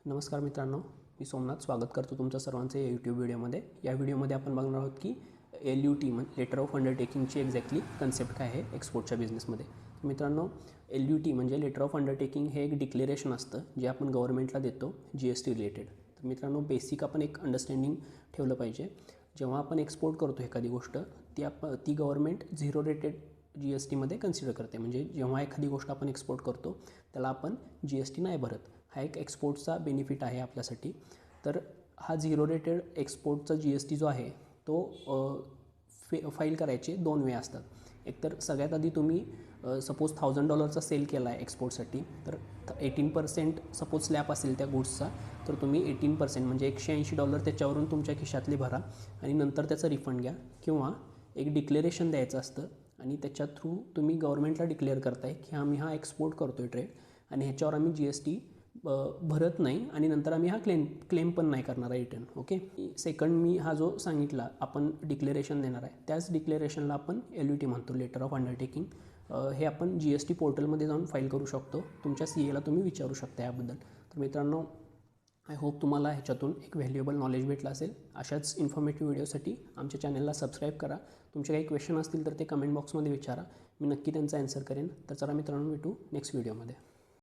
नमस्कार मित्रांनो, मी सोमनाथ स्वागत करतो तुमचं सर्वांचं या यूट्यूब व्हिडिओमध्ये. या व्हिडिओमध्ये आपण बघणार आहोत की LUT म्हणजे लेटर ऑफ अंडरटेकिंगची एक्झॅक्टली कन्सेप्ट काय आहे एक्सपोर्टच्या बिझनेसमध्ये. मित्रांनो, LUT म्हणजे लेटर ऑफ अंडरटेकिंग हे एक डिक्लेरेशन असतं जे आपण गव्हर्नमेंटला देतो GST रिलेटेड. तर मित्रांनो, बेसिक आपण एक अंडरस्टँडिंग ठेवलं पाहिजे. जेव्हा आपण एक्सपोर्ट करतो एखादी गोष्ट ती गव्हर्नमेंट झिरो रेटेड GSTमध्ये कन्सिडर करते. म्हणजे जेव्हा एखादी गोष्ट आपण एक्सपोर्ट करतो त्याला आपण GST नाही भरत. हा एक एक्सपोर्टचा बेनिफिट आहे आपल्यासाठी. तर हा झिरो रेटेड एक्सपोर्टचा GST जो आहे तो फाईल करायचे 2 वे असतात. एकतर सगळ्यात आधी तुम्ही सपोज $1000 सेल केला आहे एक्सपोर्टसाठी, तर 18% सपोज स्लॅब असेल त्या गुड्सचा, तर तुम्ही 18% म्हणजे $180 त्याच्यावरून तुमच्या खिशातले भरा आणि नंतर त्याचं रिफंड घ्या. किंवा एक डिक्लेरेशन द्यायचं असतं आणि त्याच्या थ्रू तुम्ही गव्हर्नमेंटला डिक्लेअर करताय की आम्ही हा एक्सपोर्ट करतो आहे ट्रेड आणि ह्याच्यावर आम्ही GST भरत नाही आणि नंतर आम्ही हा क्लेम पण नाही करणार आहे रिटर्न. ओके. सेकंड, मी हा जो सांगितला आपण डिक्लेरेशन देणार आहे त्याच डिक्लेरेशनला आपण LUT म्हणतो, लेटर ऑफ अंडरटेकिंग. हे आपण GST पोर्टलमध्ये जाऊन फाईल करू शकतो. तुमच्या CAला तुम्ही विचारू शकता याबद्दल. तर मित्रांनो, आय होप तुम्हाला ह्याच्यातून एक व्हॅल्युएबल नॉलेज भेटलं असेल. अशाच इन्फॉर्मेटिव्ह व्हिडिओसाठी आमच्या चॅनलला सबस्क्राईब करा. तुमचे काही क्वेश्चन असतील तर ते कमेंट बॉक्समध्ये विचारा, मी नक्की त्यांचा आन्सर करेन. तर चला मित्रांनो, भेटू नेक्स्ट व्हिडिओमध्ये.